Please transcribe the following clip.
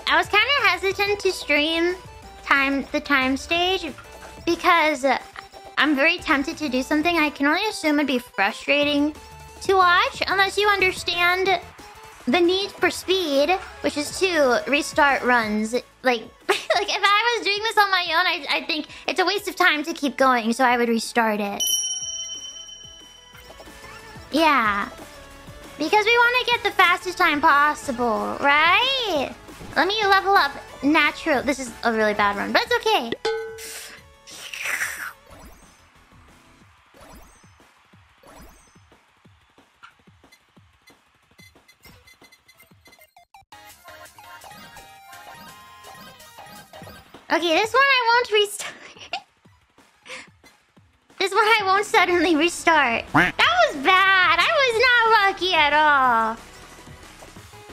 I was kind of hesitant to stream the time stage because I'm very tempted to do something I can only assume would be frustrating to watch unless you understand the need for speed, which is to restart runs. Like if I was doing this on my own, I think it's a waste of time to keep going, so I would restart it. Yeah. Because we want to get the fastest time possible, right? Let me level up natural. This is a really bad run, but it's okay. Okay, this one I won't restart. This one I won't suddenly restart. That was bad. I was not lucky at all.